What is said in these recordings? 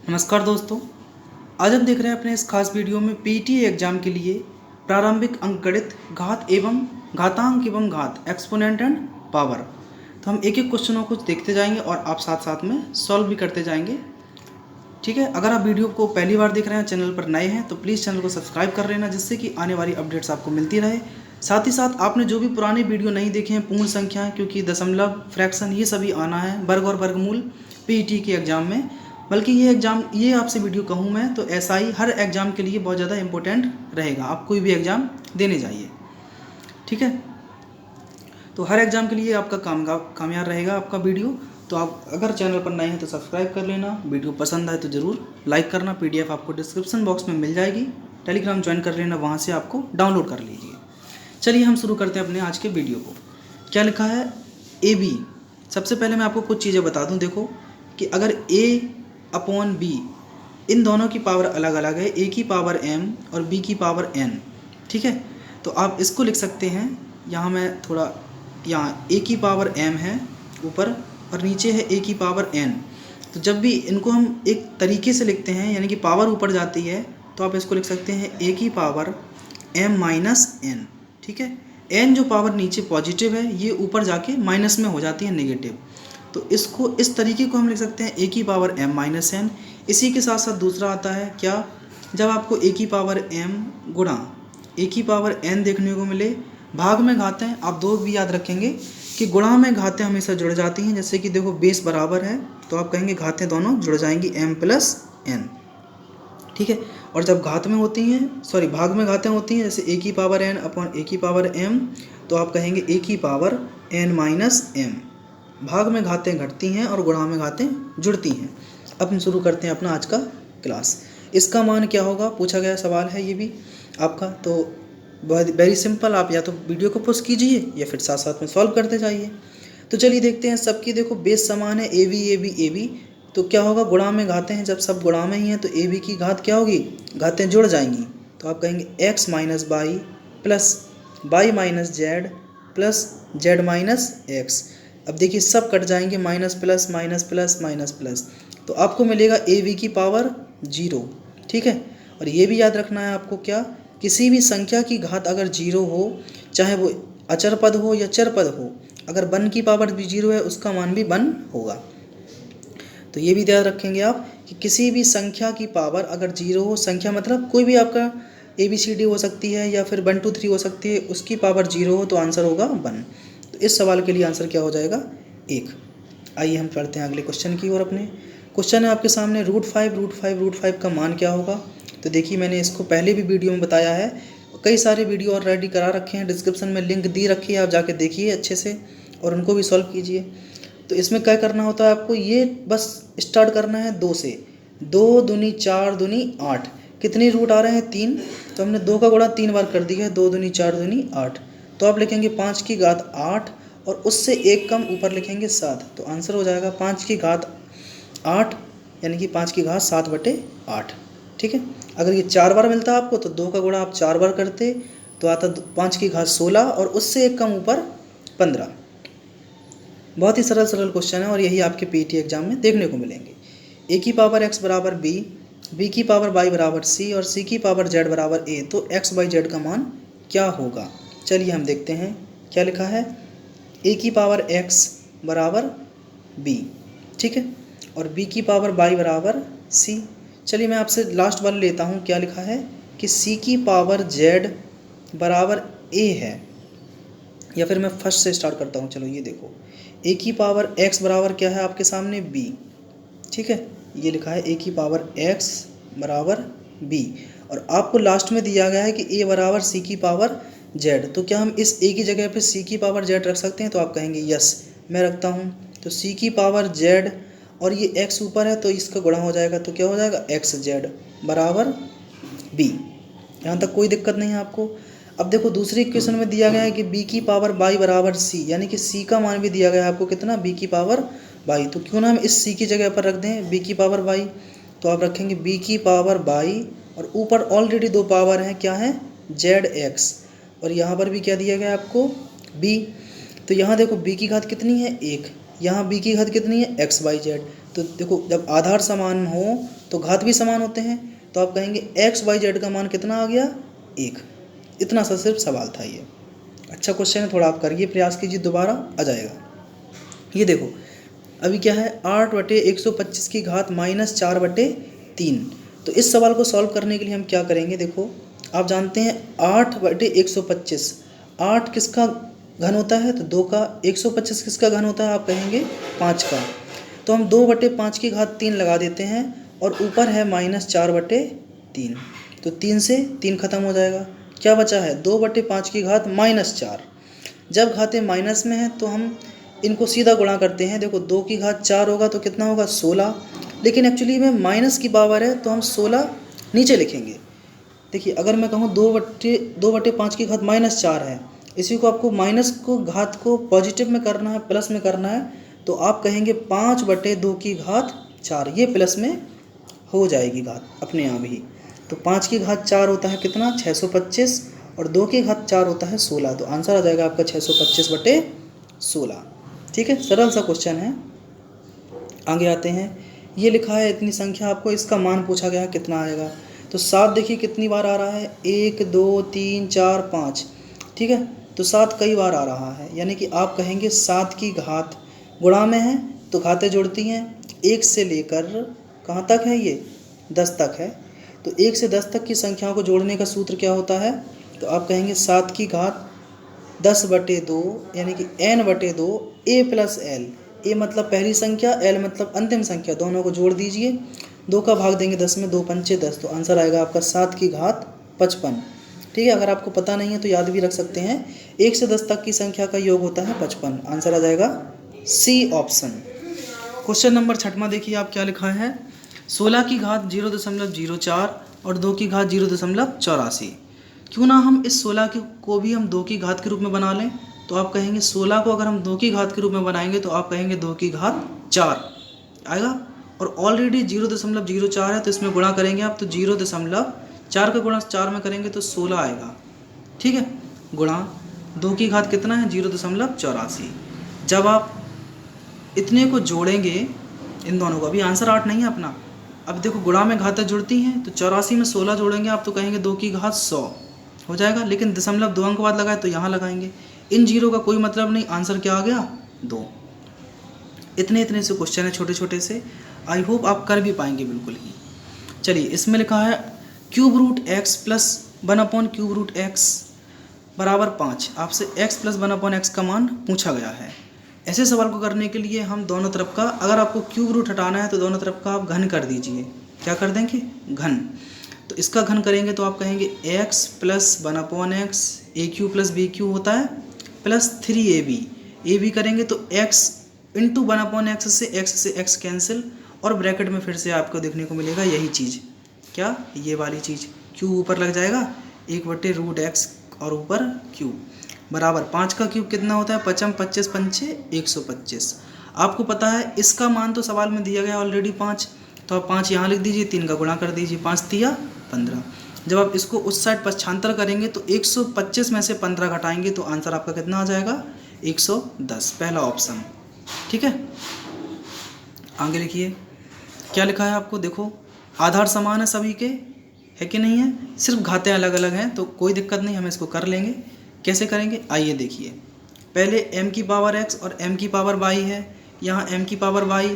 नमस्कार दोस्तों, आज हम देख रहे हैं अपने इस खास वीडियो में पीटी एग्जाम के लिए प्रारंभिक अंकगणित घात एवं घातांक एवं घात एक्सपोनेंट एंड पावर। तो हम एक एक क्वेश्चनों को देखते जाएंगे और आप साथ साथ में सॉल्व भी करते जाएंगे। ठीक है, अगर आप वीडियो को पहली बार देख रहे हैं, चैनल पर नए हैं तो प्लीज़ चैनल को सब्सक्राइब कर लेना, जिससे कि आने वाली अपडेट्स आपको मिलती रहे। साथ ही साथ आपने जो भी पुरानी वीडियो नहीं देखे हैं, पूर्ण संख्या, क्योंकि दशमलव, फ्रैक्शन, ये सभी आना है, वर्ग और वर्गमूल पीटी के एग्ज़ाम में। बल्कि ये आपसे वीडियो कहूँ मैं तो एसआई हर एग्ज़ाम के लिए बहुत ज़्यादा इंपॉर्टेंट रहेगा। आप कोई भी एग्ज़ाम देने जाइए, ठीक है। तो हर एग्ज़ाम के लिए आपका कामयाब रहेगा आपका वीडियो। तो आप अगर चैनल पर नए हैं तो सब्सक्राइब कर लेना, वीडियो पसंद आए तो ज़रूर लाइक करना। पीडीएफ आपको डिस्क्रिप्शन बॉक्स में मिल जाएगी, टेलीग्राम ज्वाइन कर लेना, वहाँ से आपको डाउनलोड कर लीजिए। चलिए हम शुरू करते हैं अपने आज के वीडियो को। क्या लिखा है, ए बी। सबसे पहले मैं आपको कुछ चीज़ें बता दूं। देखो कि अगर ए अपॉन बी, इन दोनों की पावर अलग अलग है, ए की पावर एम और बी की पावर एन, ठीक है। तो आप इसको लिख सकते हैं, यहाँ मैं थोड़ा, यहाँ ए की पावर एम है ऊपर और नीचे है ए की पावर एन। तो जब भी इनको हम एक तरीके से लिखते हैं, यानी कि पावर ऊपर जाती है, तो आप इसको लिख सकते हैं ए की पावर एम माइनस एन, ठीक है। एन जो पावर नीचे पॉजिटिव है, ये ऊपर जाके माइनस में हो जाती है नेगेटिव। तो इसको इस तरीके को हम लिख सकते हैं ए की पावर एम माइनस एन। इसी के साथ साथ दूसरा आता है क्या, जब आपको ए की पावर एम गुणा ए की पावर एन देखने को मिले, भाग में घातें आप दो भी याद रखेंगे कि गुणा में घातें हमेशा जुड़ जाती हैं। जैसे कि देखो बेस बराबर है तो आप कहेंगे घातें दोनों जुड़ जाएंगी एम प्लस एन, ठीक है। और जब घात में होती हैं, भाग में घातें होती हैं, जैसे ए की पावर एन अपॉन ए की पावर एम, तो आप कहेंगे ए की पावर एन माइनस एम। भाग में घातें घटती हैं और गुणा में घातें जुड़ती हैं। अब हम शुरू करते हैं अपना आज का क्लास। इसका मान क्या होगा, पूछा गया सवाल है ये भी आपका। तो वेरी सिंपल, आप या तो वीडियो को पॉज कीजिए या फिर साथ साथ में सॉल्व करते जाइए। तो चलिए देखते हैं। सबकी देखो बेस समान है, A B A B A B, तो क्या होगा, गुणा में घातें हैं, जब सब गुणा में ही हैं तो ए बी की घात क्या होगी, घातें जुड़ जाएंगी। तो आप कहेंगे x minus by plus by minus Z plus Z minus x. अब देखिए सब कट जाएंगे, minus plus minus plus minus plus, तो आपको मिलेगा ए बी की पावर 0, ठीक है। और ये भी याद रखना है आपको, क्या, किसी भी संख्या की घात अगर 0 हो, चाहे वो अचर पद हो या चर पद हो, अगर 1 की पावर भी 0 है उसका मान भी 1 होगा। तो ये भी याद रखेंगे आप कि किसी भी संख्या की पावर अगर 0 हो, संख्या मतलब कोई भी आपका ABCD हो सकती है या फिर 1 2 3 हो सकती है, उसकी पावर 0 हो तो आंसर होगा 1। तो इस सवाल के लिए आंसर क्या हो जाएगा, 1। आइए हम पढ़ते हैं अगले क्वेश्चन की ओर। अपने क्वेश्चन है आपके सामने, √5 का मान क्या होगा। तो देखिए मैंने इसको पहले भी वीडियो में बताया है, कई सारे वीडियो ऑलरेडी करा रखे हैं, डिस्क्रिप्शन में लिंक दी रखी है, आप जाके देखिए अच्छे से और उनको भी सॉल्व कीजिए। तो इसमें क्या करना होता है आपको, ये बस स्टार्ट करना है 2 से। 2 दूनी 4 दूनी 8, कितने रूट आ रहे हैं, 3। तो हमने 2 का गुणा 3 बार कर दिया है, 2 दूनी 4 दूनी 8। तो आप लिखेंगे 5 की घात 8 और उससे 1 कम ऊपर लिखेंगे 7। तो आंसर हो जाएगा 5 की घात 8, यानी कि 5 की घात 7/8, ठीक है। अगर ये 4 बार मिलता आपको तो 2 का गुणा आप 4 बार करते तो आता 5 की घात 16 और उससे 1 कम ऊपर 15। बहुत ही सरल क्वेश्चन है और यही आपके पीटी एग्जाम में देखने को मिलेंगे। ए की पावर एक्स बराबर बी, बी की पावर वाई बराबर सी और सी की पावर जेड बराबर ए, तो एक्स बाई जेड का मान क्या होगा। चलिए हम देखते हैं क्या लिखा है, ए की पावर एक्स बराबर बी, ठीक है, और बी की पावर वाई बराबर सी। चलिए मैं आपसे लास्ट वाला लेता हूँ, क्या लिखा है कि सी की पावर जेड बराबर ए है, या फिर मैं फर्स्ट से स्टार्ट करता हूँ। चलो ये देखो, ए की पावर एक्स बराबर क्या है आपके सामने, बी, ठीक है। ये लिखा है ए की पावर एक्स बराबर बी, और आपको लास्ट में दिया गया है कि ए बराबर सी की पावर जेड। तो क्या हम इस ए की जगह पे सी की पावर जेड रख सकते हैं, तो आप कहेंगे यस मैं रखता हूँ। तो सी की पावर जेड और ये एक्स ऊपर है तो इसका गुणा हो जाएगा, तो क्या हो जाएगा, एक्स जेड बराबर बी। यहाँ तक कोई दिक्कत नहीं है आपको। अब देखो दूसरी इक्वेशन में दिया गया है कि b की पावर वाई बराबर c, यानी कि c का मान भी दिया गया है आपको कितना, b की पावर वाई। तो क्यों ना हम इस c की जगह पर रख दें b की पावर वाई। तो आप रखेंगे b की पावर वाई और ऊपर ऑलरेडी 2 पावर हैं, क्या है, zx, और यहाँ पर भी क्या दिया गया है आपको, b। तो यहाँ देखो b की घात कितनी है, 1, यहाँ b की घात कितनी है, x बाई जेड। तो देखो जब आधार समान हो तो घात भी समान होते हैं, तो आप कहेंगे एक्स वाई जेड का मान कितना आ गया 1। इतना सा सिर्फ सवाल था ये। अच्छा क्वेश्चन है, थोड़ा आप करिए, प्रयास कीजिए, दोबारा आ जाएगा। ये देखो अभी क्या है 8/125 की घात -4/3। तो इस सवाल को सॉल्व करने के लिए हम क्या करेंगे, देखो आप जानते हैं 8/125, 8 किसका घन होता है, तो 2 का, 125 किसका घन होता है, आप कहेंगे 5 का। तो हम 2/5 की घात 3 लगा देते हैं और ऊपर है -4/3। तो 3 से 3 खत्म हो जाएगा, क्या बचा है 2/5 की घात -4। जब घातें माइनस में हैं तो हम इनको सीधा गुणा करते हैं। देखो 2 की घात 4 होगा तो कितना होगा 16, लेकिन एक्चुअली में माइनस की पावर है तो हम 16 नीचे लिखेंगे। देखिए अगर मैं कहूँ 2/5 की घात -4 है, इसी को आपको माइनस को घात को पॉजिटिव में करना है, प्लस में करना है, तो आप कहेंगे 5/2 की घात 4, ये प्लस में हो जाएगी घात अपने आप ही। तो 5 की घात 4 होता है कितना 625 और 2 की घात 4 होता है 16। तो आंसर आ जाएगा आपका 625/16। ठीक है, सरल सा क्वेश्चन है। आगे आते हैं, ये लिखा है इतनी संख्या, आपको इसका मान पूछा गया है कितना आएगा। तो 7 देखिए कितनी बार आ रहा है, 1 2 3 4 5। ठीक है, तो 7 कई बार आ रहा है, यानी कि आप कहेंगे 7 की घात गुणा में है तो घातें जुड़ती हैं, 1 से लेकर कहाँ तक है ये 10 तक है। तो 1 से 10 तक की संख्याओं को जोड़ने का सूत्र क्या होता है, तो आप कहेंगे 7 की घात 10/2 यानी कि n/2 a + l। a मतलब पहली संख्या, l मतलब अंतिम संख्या, दोनों को जोड़ दीजिए, 2 का भाग देंगे 10 में, 2 पंचे 10, तो आंसर आएगा आपका 7 की घात 55। ठीक है, अगर आपको पता नहीं है तो याद भी रख सकते हैं, 1 से 10 तक की संख्या का योग होता है 55। आंसर आ जाएगा सी ऑप्शन। क्वेश्चन नंबर 6वां देखिए आप क्या लिखा है, 16 की घात 0.04 और 2 की घात 0.84। क्यों ना हम इस 16 को भी हम 2 की घात के रूप में बना लें। तो आप कहेंगे 16 को अगर हम 2 की घात के रूप में बनाएंगे तो आप कहेंगे 2 की घात 4 आएगा, और ऑलरेडी 0.04 है तो इसमें गुणा करेंगे आप, तो 0.4 का गुणा 4 में करेंगे तो 16 आएगा। ठीक है, गुणा 2 की घात कितना है 0.84। जब आप इतने को जोड़ेंगे इन दोनों का, भी आंसर 8 नहीं है अपना। अब देखो गुणा में घातें जुड़ती हैं, तो 84 में 16 जोड़ेंगे आप तो कहेंगे 2 की घात 100 हो जाएगा, लेकिन 0.2 अंक बाद लगाए तो यहाँ लगाएंगे, इन जीरो का कोई मतलब नहीं, आंसर क्या आ गया 2। इतने से क्वेश्चन है छोटे छोटे से, आई होप आप कर भी पाएंगे बिल्कुल ही। चलिए इसमें लिखा है √x + 1/√x बराबर 5। आपसे x + 1/x का मान पूछा गया है। ऐसे सवाल को करने के लिए हम दोनों तरफ का, अगर आपको क्यूब रूट हटाना है तो दोनों तरफ का आप घन कर दीजिए। क्या कर देंगे घन, तो इसका घन करेंगे तो आप कहेंगे x + 1/x a³ + b³ होता है +3ab। ab करेंगे तो x × 1/x से x कैंसिल, और ब्रैकेट में फिर से आपको देखने को मिलेगा यही चीज़, क्या ये वाली चीज़, क्यूब ऊपर लग जाएगा 1/√x और ऊपर क्यूब बराबर 5 का क्यूब कितना होता है 5 25 5 125। आपको पता है इसका मान तो सवाल में दिया गया ऑलरेडी 5, तो आप 5 यहाँ लिख दीजिए, 3 का गुणा कर दीजिए, 5 तिया 15। जब आप इसको उस साइड पक्षांतर करेंगे तो 125 में से 15 घटाएंगे तो आंसर आपका कितना आ जाएगा 110, पहला ऑप्शन। ठीक है, आगे लिखिए क्या लिखा है आपको, देखो आधार समान है सभी के, है कि नहीं है, सिर्फ घातें अलग अलग हैं, तो कोई दिक्कत नहीं, हम इसको कर लेंगे। कैसे करेंगे आइए देखिए। पहले m की पावर x और m की पावर y है, यहाँ m की पावर y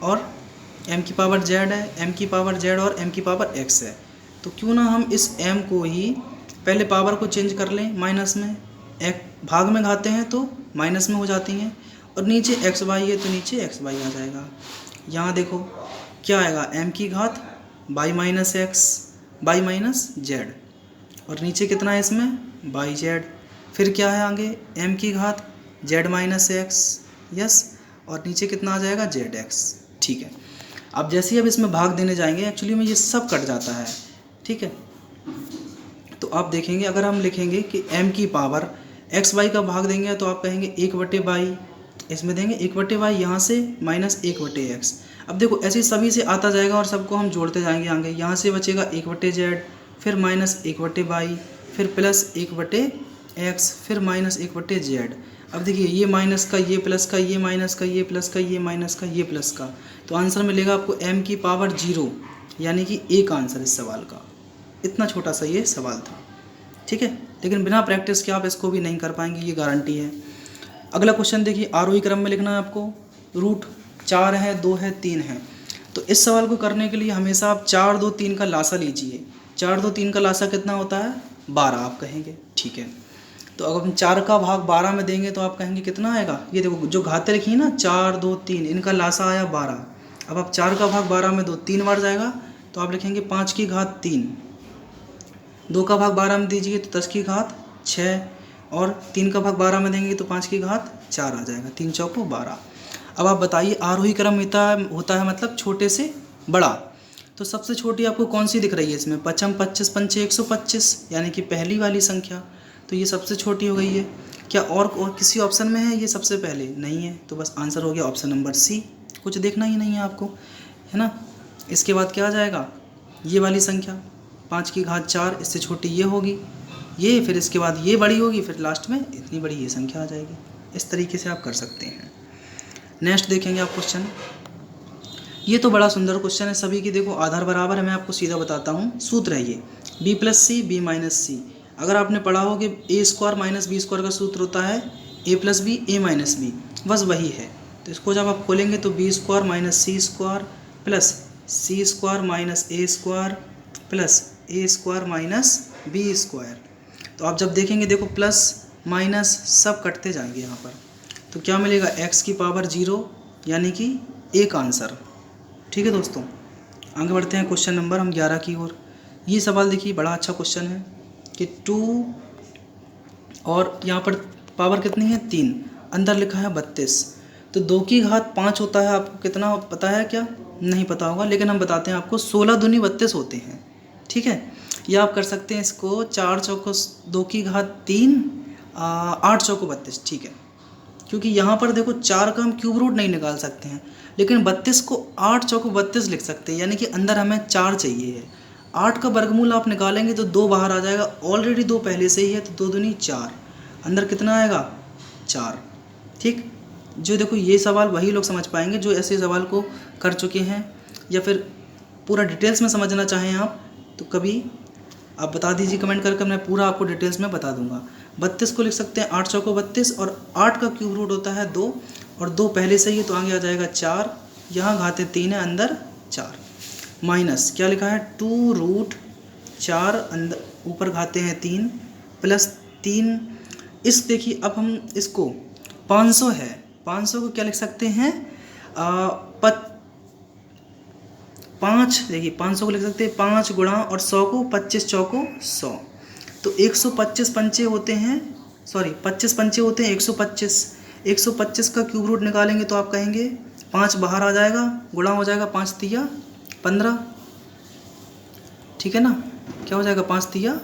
और m की पावर z है, m की पावर z और m की पावर x है। तो क्यों ना हम इस m को ही पहले पावर को चेंज कर लें माइनस में, भाग में घाते हैं तो माइनस में हो जाती हैं, और नीचे एक्स वाई है तो नीचे एक्स वाई आ जाएगा। यहाँ देखो क्या आएगा m की घात y - x y - z, और नीचे कितना है इसमें yz, फिर क्या है आगे m की घात z - x, यस, और नीचे कितना आ जाएगा zx। ठीक है, अब जैसे ही अब इसमें भाग देने जाएंगे एक्चुअली में ये सब कट जाता है। ठीक है, तो आप देखेंगे अगर हम लिखेंगे कि m की पावर x y का भाग देंगे तो आप कहेंगे 1/y, इसमें देंगे 1/y, यहाँ से -1/x। अब देखो ऐसे सभी से आता जाएगा और सबको हम जोड़ते जाएंगे आगे, यहाँ से बचेगा 1/z, फिर -1/y, फिर +1/x, फिर -1/z। अब देखिए ये माइनस का, ये प्लस का, ये माइनस का, ये प्लस का, ये माइनस का, ये प्लस का, तो आंसर मिलेगा आपको m की पावर 0, यानी कि एक आंसर इस सवाल का। इतना छोटा सा ये सवाल था, ठीक है। लेकिन बिना प्रैक्टिस के आप इसको भी नहीं कर पाएंगे, ये गारंटी है। अगला क्वेश्चन देखिए, आरोही क्रम में लिखना है आपको। रूट 4 है, 2 है, 3 है। तो इस सवाल को करने के लिए हमेशा आप 4, 2, 3 का लासा लीजिए। 4, 2, 3 का लासा कितना होता है? 12 आप कहेंगे, ठीक है। तो अगर हम 4 का भाग 12 में देंगे तो आप कहेंगे कितना आएगा? ये देखो जो घातें लिखी है ना 4, 2, 3, इनका लासा आया 12। अब आप 4 का भाग 12 में दो, 3 बार जाएगा तो आप लिखेंगे 5 की घात 3। 2 का भाग 12 में दीजिए तो 10 की घात 6, और 3 का भाग 12 में देंगे तो 5 की घात 4 आ जाएगा। 3 चौको 12। अब आप बताइए आरोही क्रम होता है मतलब छोटे से बड़ा। तो सबसे छोटी आपको कौन सी दिख रही है इसमें? 55, 25, पंचे 125, यानी कि पहली वाली संख्या। तो ये सबसे छोटी हो गई है। क्या और किसी ऑप्शन में है ये सबसे पहले? नहीं है। तो बस आंसर हो गया ऑप्शन नंबर सी। कुछ देखना ही नहीं है आपको, है ना। इसके बाद क्या आ जाएगा? ये वाली संख्या 5 की घात 4, इससे छोटी ये होगी, ये, फिर इसके बाद ये बड़ी होगी, फिर लास्ट में इतनी बड़ी ये संख्या आ जाएगी। इस तरीके से आप कर सकते हैं। नेक्स्ट देखेंगे आप क्वेश्चन। ये तो बड़ा सुंदर क्वेश्चन है, सभी की देखो आधार बराबर है। मैं आपको सीधा बताता हूँ, सूत्र है ये b + c b - c। अगर आपने पढ़ा हो कि a² - b² का सूत्र होता है a + b a - b, बस वही है। तो इसको जब आप खोलेंगे तो b² - c² + c² - a² - b²। तो आप जब देखेंगे देखो प्लस माइनस सब कटते जाएंगे यहाँ पर। तो क्या मिलेगा? x की पावर 0, यानी कि एक आंसर। ठीक है दोस्तों, आगे बढ़ते हैं क्वेश्चन नंबर हम 11 की ओर। ये सवाल देखिए बड़ा अच्छा क्वेश्चन है कि 2 और यहाँ पर पावर कितनी है? 3, अंदर लिखा है 32। तो 2 की घात 5 होता है, आपको कितना पता है क्या? नहीं पता होगा, लेकिन हम बताते हैं आपको। 16 दूनी 32 होते हैं, ठीक है। या आप कर सकते हैं इसको 4 चौको 2 की घात 3, 8 चौको 32, ठीक है। क्योंकि यहाँ पर देखो 4 का हम क्यूब रूट नहीं निकाल सकते हैं, लेकिन 32 को 8 चौको 32 लिख सकते हैं, यानी कि अंदर हमें 4 चाहिए है। 8 का वर्गमूल आप निकालेंगे तो 2 बाहर आ जाएगा, ऑलरेडी 2 पहले से ही है, तो 2 दूनी 4, अंदर कितना आएगा? 4, ठीक। जो देखो ये सवाल वही लोग समझ पाएंगे जो ऐसे सवाल को कर चुके हैं, या फिर पूरा डिटेल्स में समझना चाहें आप तो कभी आप बता दीजिए कमेंट करके, मैं पूरा आपको डिटेल्स में बता दूंगा। 32 को लिख सकते हैं 8 चौको 32, और 8 का क्यूब रूट होता है 2, और 2 पहले से ही, तो आगे आ जाएगा 4। यहाँ घाते 3 है, अंदर 4, माइनस क्या लिखा है? 2√4, अंदर ऊपर घाते हैं 3, प्लस 3। इस देखिए अब हम इसको 500 है, 500 को क्या लिख सकते हैं? 5, देखिए 500 को लिख सकते हैं 5 गुणा और 100 को 25 चौको 100। तो 125 पंचे होते हैं, सॉरी 25 पंचे होते हैं 125। 125 का क्यूब रूट निकालेंगे तो आप कहेंगे 5 बाहर आ जाएगा, गुणा हो जाएगा 5 तिया 15, ठीक है ना। क्या हो जाएगा? 5 तिया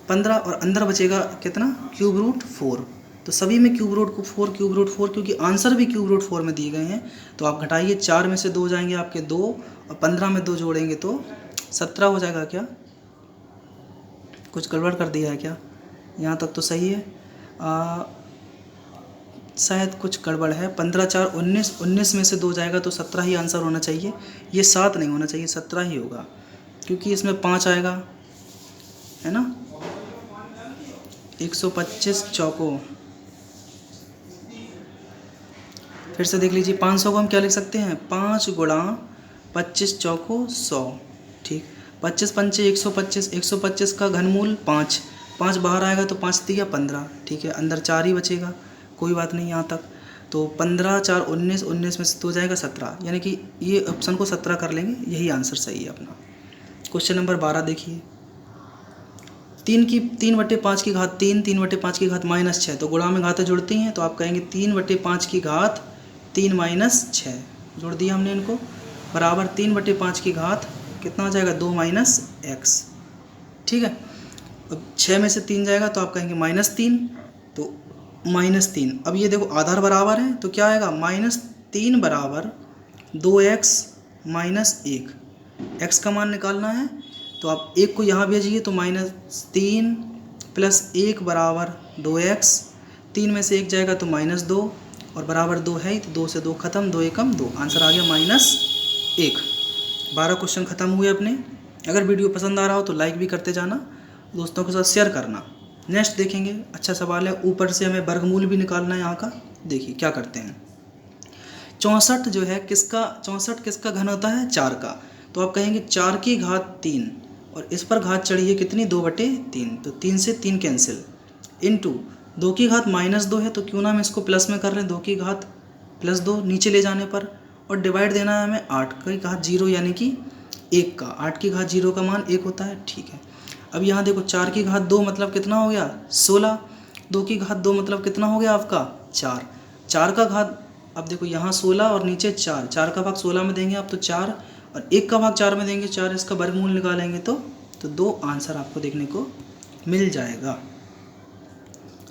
15, और अंदर बचेगा कितना? Cube root 4। तो सभी में क्यूब रूट 4, क्योंकि आंसर भी क्यूब रूट 4 में दिए गए हैं। तो आप घटाइए, 4 में से 2 जाएंगे आपके 2, और 15 में 2 जोड़ेंगे तो 17 हो जाएगा। क्या कुछ गड़बड़ कर दिया है क्या? यहाँ तक तो सही है, शायद कुछ गड़बड़ है। 15 4 19, 19 में से 2 जाएगा तो 17 ही आंसर होना चाहिए। ये 7 नहीं होना चाहिए, 17 ही होगा, क्योंकि इसमें 5 आएगा, है ना। 125 चौको, फिर से देख लीजिए। 500 को हम क्या लिख सकते हैं? 5 गुणा 25 चौको 100, ठीक। 25 पंचे 125, 125 का घनमूल 5, 5 बाहर आएगा तो 5 तिया 15, ठीक है। अंदर 4 ही बचेगा, कोई बात नहीं यहाँ तक। तो 15 4 19, 19 में से 2 जाएगा 17, यानी कि ये ऑप्शन को 17 कर लेंगे, यही आंसर सही है अपना। क्वेश्चन नंबर 12 देखिए। 3/5 की घात 3, 3/5 की घात -6। तो गुणा में घातें जुड़ती हैं, तो आप कहेंगे 3/5 की घात 3 - 6, जोड़ दिया हमने इनको, बराबर 3/5 की घात कितना आ जाएगा? 2 - x, ठीक है। अब 6 में से 3 जाएगा तो आप कहेंगे -3, तो -3। अब ये देखो आधार बराबर है, तो क्या आएगा? -3 बराबर 2x - 1। x का मान निकालना है, तो आप 1 को यहाँ भेजिए तो -3 + 1 बराबर 2x। 3 में से 1 जाएगा तो -2 और बराबर 2 है ही, तो 2 से 2 खत्म, 2 एकम 2, आंसर आ गया -1। 12 क्वेश्चन खत्म हुए अपने। अगर वीडियो पसंद आ रहा हो तो लाइक भी करते जाना, दोस्तों के साथ शेयर करना। नेक्स्ट देखेंगे, अच्छा सवाल है, ऊपर से हमें वर्गमूल भी निकालना है यहाँ का। देखिए क्या करते हैं, 64 जो है किसका, 64 किसका घन होता है, 4 का। तो आप कहेंगे 4 की घात 3 और इस पर घात चढ़ी है कितनी, 2/3, तो 3 से 3 कैंसिल, इनटू 2 की घात -2 है, तो क्यों ना हम इसको प्लस में कर रहे हैं, 2 की घात +2 नीचे ले जाने पर, और डिवाइड देना है हमें 8 की घात 0 यानी कि 1 का। 8 की घात 0 का मान 1 होता है, ठीक है। अब यहाँ देखो 4 की घात 2 मतलब कितना हो गया, 16। 2 की घात 2 मतलब कितना हो गया आपका, 4। 4 का घात, अब देखो यहाँ 16 और नीचे 4, 4 का भाग 16 में देंगे आप तो 4, और 1 का भाग 4 में देंगे 4, इसका वर्गमूल निकालेंगे तो 2 आंसर आपको देखने को मिल जाएगा।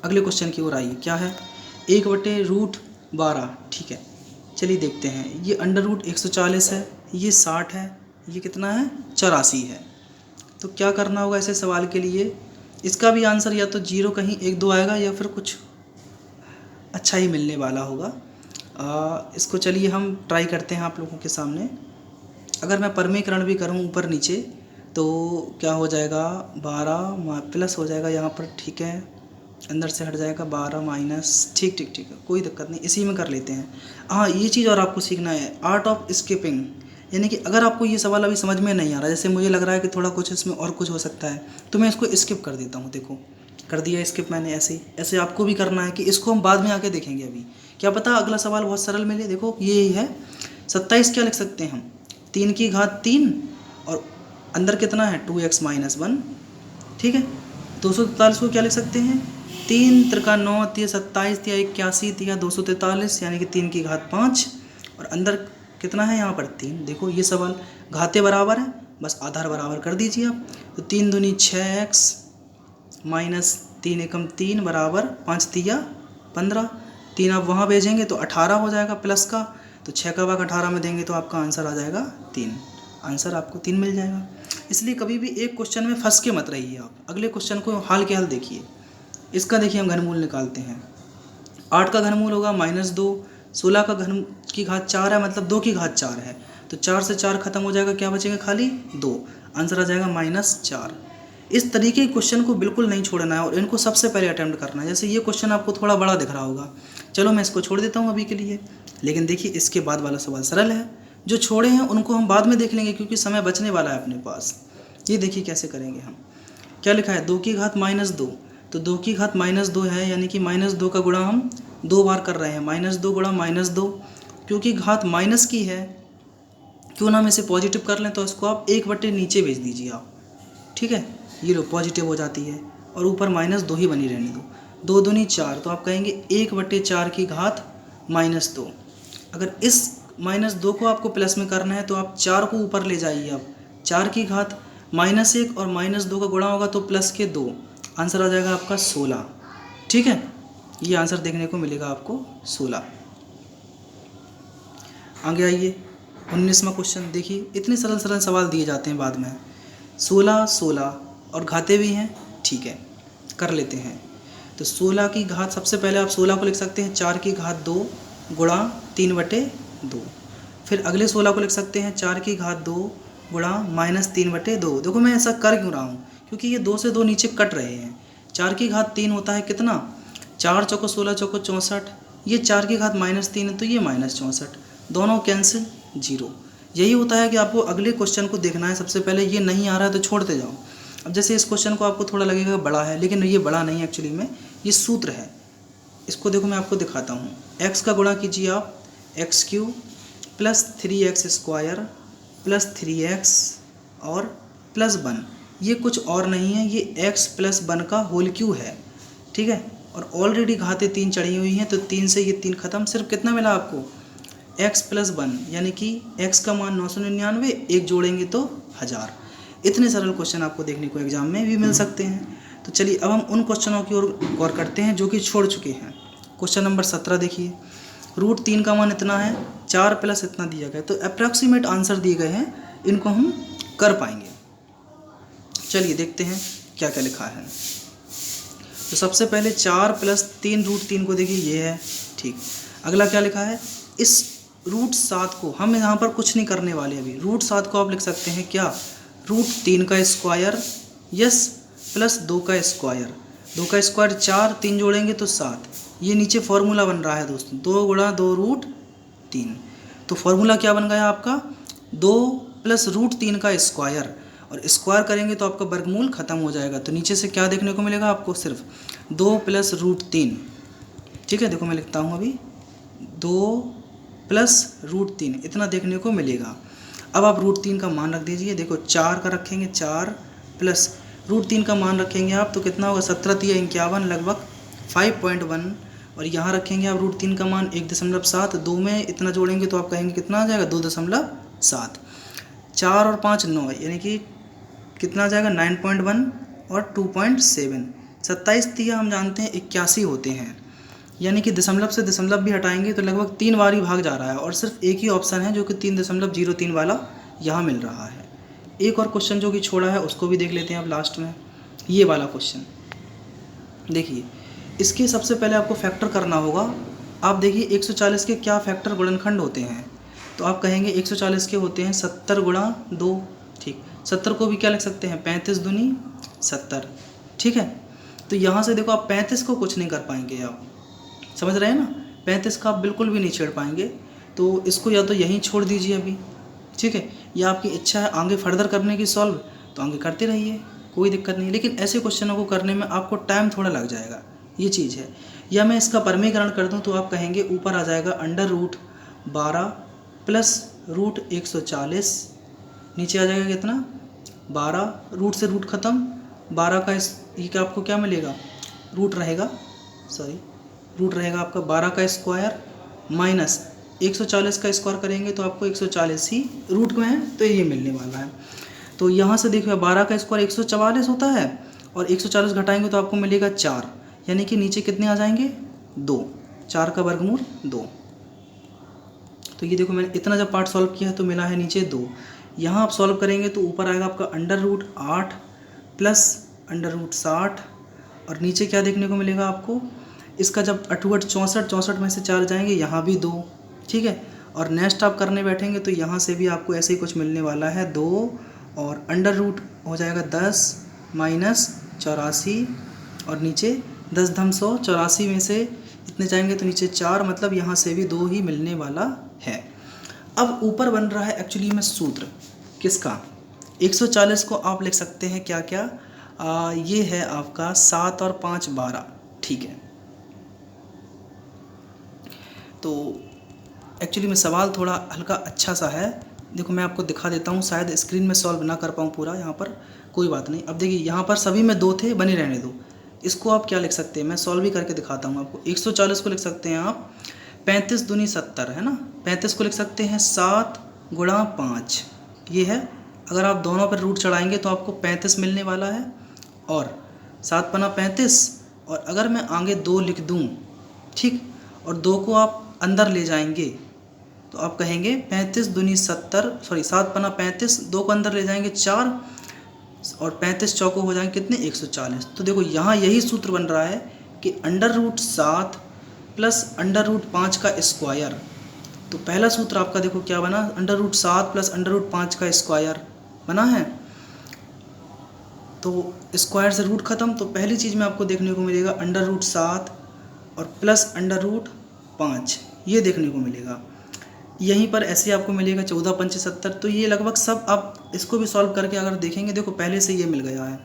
अगले क्वेश्चन की ओर आइए, क्या है, 1/√12, ठीक है। चलिए देखते हैं, ये √140 है, ये 60 है, ये कितना है, 84 है। तो क्या करना होगा ऐसे सवाल के लिए, इसका भी आंसर या तो 0 कहीं 1-2 आएगा या फिर कुछ अच्छा ही मिलने वाला होगा। इसको चलिए हम ट्राई करते हैं आप लोगों के सामने। अगर मैं परमीकरण भी करूं ऊपर नीचे तो क्या हो जाएगा, 12 प्लस हो जाएगा यहाँ पर, ठीक है, अंदर से हट जाएगा 12 माइनस, ठीक है, कोई दिक्कत नहीं, इसी में कर लेते हैं। हाँ, ये चीज़ और आपको सीखना है, आर्ट ऑफ स्किपिंग, यानी कि अगर आपको ये सवाल अभी समझ में नहीं आ रहा, जैसे मुझे लग रहा है कि थोड़ा कुछ इसमें और कुछ हो सकता है, तो मैं इसको स्किप कर देता हूँ। देखो कर दिया स्किप मैंने, ऐसे आपको भी करना है कि इसको हम बाद में आके देखेंगे। अभी क्या पता अगला सवाल बहुत सरल मिले। देखो ये है 27, क्या लिख सकते हैं हम, 3 की घात 3 और अंदर कितना है 2x - 1, ठीक है। 243 को क्या लिख सकते हैं, 3 त्रिका 9 तिया 27 तिया 81 तिया 243, यानी कि 3 की घात 5 और अंदर कितना है यहाँ पर 3। देखो ये सवाल घाते बराबर है, बस आधार बराबर कर दीजिए आप। तो 3 दूनी 6x माइनस 3 एकम 3 बराबर 5 तिया 15। 3 आप वहाँ भेजेंगे तो 18 हो जाएगा प्लस का, तो 6 का भाग 18 में देंगे तो आपका आंसर आ जाएगा 3। आंसर आपको 3 मिल जाएगा। इसलिए कभी भी एक क्वेश्चन में फंस के मत रहिए आप, अगले क्वेश्चन को हाल के हाल देखिए। इसका देखिए हम घनमूल निकालते हैं। 8 का घनमूल होगा -2, 16 का घन की घात 4 है, मतलब 2 की घात 4 है, तो 4 से 4 खत्म हो जाएगा, क्या बचेगा खाली 2, आंसर आ जाएगा -4। इस तरीके के क्वेश्चन को बिल्कुल नहीं छोड़ना है और इनको सबसे पहले अटेम्प्ट करना है। जैसे ये क्वेश्चन आपको थोड़ा बड़ा दिख रहा होगा, चलो मैं इसको छोड़ देता हूँ अभी के लिए, लेकिन देखिए इसके बाद वाला सवाल सरल है। जो छोड़े हैं उनको हम बाद में देख लेंगे क्योंकि समय बचने वाला है अपने पास। ये देखिए कैसे करेंगे हम, क्या लिखा है 2 की घात -2, तो 2 की घात -2 है, यानी कि -2 का गुणा हम 2 बार कर रहे हैं, -2 गुणा -2, क्योंकि घात माइनस की है, क्यों ना हम इसे पॉजिटिव कर लें, तो इसको आप 1/, नीचे भेज दीजिए आप, ठीक है, ये लो पॉजिटिव हो जाती है और ऊपर -2 ही बनी रहने दो। 2 दूनी 4, तो आप कहेंगे 1/4 की घात -2। अगर इस -2 को आपको प्लस में करना है तो आप 4 को ऊपर ले जाइए, आप 4 की घात -1 और -2 का गुणा होगा तो प्लस के 2, आंसर आ जाएगा आपका 16, ठीक है। ये आंसर देखने को मिलेगा आपको 16। आगे आइए 19वां क्वेश्चन। देखिए इतने सरल सवाल दिए जाते हैं बाद में। 16 और घाते भी हैं, ठीक है, कर लेते हैं। तो 16 की घात, सबसे पहले आप 16 को लिख सकते हैं 4 की घात 2 गुणा 3/2। फिर अगले 16 को लिख सकते हैं 4 की घात 2 गुणा -3/2। देखो मैं ऐसा कर क्यों रहा हूँ, क्योंकि ये 2 से 2 नीचे कट रहे हैं। 4 की घात 3 होता है कितना, 4 चौको 16 चौको 64, ये 4 की घात -3 है तो ये -64, दोनों कैंसिल 0। यही होता है कि आपको अगले क्वेश्चन को देखना है सबसे पहले, ये नहीं आ रहा है तो छोड़ते जाओ। अब जैसे इस क्वेश्चन को आपको थोड़ा लगेगा बड़ा है, लेकिन ये बड़ा नहीं है एक्चुअली में, ये सूत्र है। इसको देखो मैं आपको दिखाता हूँ। x का गुणा कीजिए आप x³ + 3x² + 3x और +1, ये कुछ और नहीं है, ये x + 1 का होल क्यूब है, ठीक है। और ऑलरेडी घाते 3 चढ़ी हुई हैं तो 3 से ये 3 खत्म, सिर्फ कितना मिला आपको x + 1, यानी कि x का मान 999, 1 जोड़ेंगे तो 1000। इतने सरल क्वेश्चन आपको देखने को एग्जाम में भी मिल सकते हैं। तो चलिए अब हम उन क्वेश्चनों की ओर गौर करते हैं जो कि छोड़ चुके हैं। क्वेश्चन नंबर 17 देखिए, √3 का मान इतना है, 4 प्लस इतना दिया गया, तो अप्रॉक्सीमेट आंसर दिए गए हैं, इनको हम कर पाएंगे। चलिए देखते हैं क्या क्या लिखा है। तो सबसे पहले 4 प्लस 3 रूट 3 को देखिए ये है, ठीक। अगला क्या लिखा है, इस रूट 7 को हम यहाँ पर कुछ नहीं करने वाले अभी। रूट 7 को आप लिख सकते हैं क्या, रूट 3 का स्क्वायर, यस, प्लस 2 का स्क्वायर। 2 का स्क्वायर 4, 3 जोड़ेंगे तो 7। ये नीचे फॉर्मूला बन रहा है दोस्तों, 2 गुणा 2 रूट 3। तो फॉर्मूला क्या बन गया आपका, 2 प्लस रूट 3 का स्क्वायर, और स्क्वायर करेंगे तो आपका वर्गमूल खत्म हो जाएगा। तो नीचे से क्या देखने को मिलेगा आपको, सिर्फ 2 प्लस रूट 3, ठीक है। देखो मैं लिखता हूँ अभी, 2 प्लस रूट 3 इतना देखने को मिलेगा। अब आप रूट 3 का मान रख दीजिए। देखो 4 का रखेंगे, 4 प्लस रूट 3 का मान रखेंगे आप, तो कितना होगा, 17 या 51, लगभग 5.1। और यहाँ रखेंगे आप रूट 3 का मान 1.7। 2 में इतना जोड़ेंगे तो आप कहेंगे कितना आ जाएगा, 2.7। 4 और 5 9, यानी कि कितना आ जाएगा, 9.1 और 2.7। 27 तिया हम जानते हैं 81 होते हैं, यानी कि दशमलव से दशमलव भी हटाएंगे तो लगभग 3 बार ही भाग जा रहा है, और सिर्फ एक ही ऑप्शन है जो कि 3.03 वाला यहाँ मिल रहा है। एक और क्वेश्चन जो कि छोड़ा है उसको भी देख लेते हैं अब लास्ट में। ये वाला क्वेश्चन देखिए, इसके सबसे पहले आपको फैक्टर करना होगा। आप देखिए 140 के क्या फैक्टर गुणनखंड होते हैं, तो आप कहेंगे 140 के होते हैं 70 गुणा 2, ठीक। 70 को भी क्या लिख सकते हैं, 35 दूनी 70, ठीक है। तो यहाँ से देखो आप 35 को कुछ नहीं कर पाएंगे, आप समझ रहे हैं ना, 35 का आप बिल्कुल भी नहीं छेड़ पाएंगे। तो इसको या तो यहीं छोड़ दीजिए अभी, ठीक है, या आपकी इच्छा है आगे फर्दर करने की सॉल्व, तो आगे करते रहिए, कोई दिक्कत नहीं। लेकिन ऐसे क्वेश्चनों को करने में आपको टाइम थोड़ा लग जाएगा, ये चीज़ है। या मैं इसका परमीकरण कर दूं तो आप कहेंगे ऊपर आ जाएगा √12 प्लस रूट 140, नीचे आ जाएगा कितना, 12, रूट से रूट ख़त्म, 12 का ये का आपको क्या मिलेगा, रूट रहेगा आपका 12 का स्क्वायर माइनस 140 का स्क्वायर करेंगे तो आपको 140 ही रूट में है, तो ये मिलने वाला है। तो यहाँ से देखिए 12 का स्क्वायर 144 होता है, और 140 घटाएंगे तो आपको मिलेगा 4, यानी कि नीचे कितने आ जाएंगे, 2, 4 का वर्गमूल 2। तो ये देखो मैंने इतना जब पार्ट सॉल्व किया है तो मिला है नीचे 2। यहाँ आप सॉल्व करेंगे तो ऊपर आएगा आपका √8 प्लस √60, और नीचे क्या देखने को मिलेगा आपको, इसका जब 8 64 में से 4 जाएंगे, यहाँ भी 2, ठीक है। और नेक्स्ट आप करने बैठेंगे तो यहाँ से भी आपको ऐसे ही कुछ मिलने वाला है, 2, और √ हो जाएगा 10 माइनस 84, और नीचे 10 धम 100, 84 में से इतने जाएंगे तो नीचे 4, मतलब यहाँ से भी 2 ही मिलने वाला है। अब ऊपर बन रहा है एक्चुअली में सूत्र किसका, 140 को आप लिख सकते हैं क्या क्या, ये है आपका 7 और 5 12, ठीक है। तो एक्चुअली में सवाल थोड़ा हल्का अच्छा सा है, देखो मैं आपको दिखा देता हूँ, शायद स्क्रीन में सॉल्व ना कर पाऊँ पूरा यहाँ पर, कोई बात नहीं। अब देखिए यहाँ पर सभी में 2 थे, बने रहने दो। इसको आप क्या लिख सकते हैं, मैं सॉल्व भी करके दिखाता हूँ आपको। 140 को लिख सकते हैं आप 35 दूनी 70, है ना। 35 को लिख सकते हैं 7 गुणा 5, ये है। अगर आप दोनों पर रूट चढ़ाएंगे तो आपको 35 मिलने वाला है, और 7 पना 35, और अगर मैं आगे 2 लिख दूँ, ठीक, और 2 को आप अंदर ले जाएंगे तो आप कहेंगे 35 दूनी 70, 7 पना 35, 2 को अंदर ले जाएंगे 4, और 35 चौको हो जाएंगे कितने, 140। तो देखो यहाँ यही सूत्र बन रहा है कि √7 प्लस √5 का स्क्वायर। तो पहला सूत्र आपका देखो क्या बना, √7 प्लस √5 का स्क्वायर बना है। तो स्क्वायर से रूट ख़त्म, तो पहली चीज़ में आपको देखने को मिलेगा √7 और प्लस √5, ये देखने को मिलेगा। यहीं पर ऐसे आपको मिलेगा 14 पंचे 70। तो ये लगभग सब आप इसको भी सॉल्व करके अगर देखेंगे, देखो पहले से ये मिल गया है।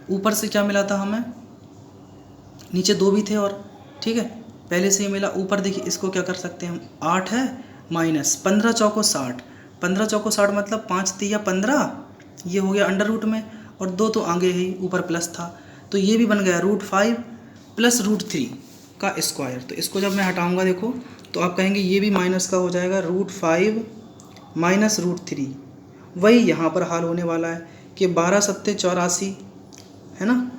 ऊपर से क्या मिला था हमें, नीचे 2 भी थे, और ठीक है पहले से ये मिला। ऊपर देखिए इसको क्या कर सकते हैं हम, 8 है माइनस 15 चौको 60, 15 चौको 60 मतलब 5 तिया 15, ये हो गया √ में, और 2 तो आगे ही ऊपर प्लस था, तो ये भी बन गया √5 प्लस √3 का स्क्वायर। तो इसको जब मैं हटाऊंगा देखो तो आप कहेंगे ये भी माइनस का हो जाएगा, √5 माइनस √3। वही यहाँ पर हाल होने वाला है कि 12 7 84, है ना।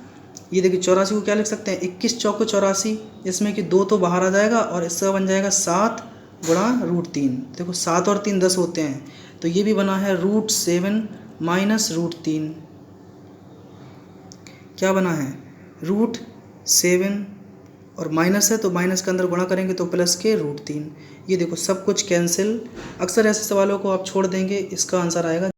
ये देखिए 84 को क्या लिख सकते हैं, 21 चौको 84, इसमें कि 2 तो बाहर आ जाएगा, और इसका बन जाएगा 7 गुणा √3। देखो 7 और 3 10 होते हैं, तो ये भी बना है √7 माइनस √3, क्या बना है, 7 और माइनस है तो माइनस के अंदर गुणा करेंगे तो प्लस के √3। ये देखो सब कुछ कैंसिल। अक्सर ऐसे सवालों को आप छोड़ देंगे, इसका आंसर आएगा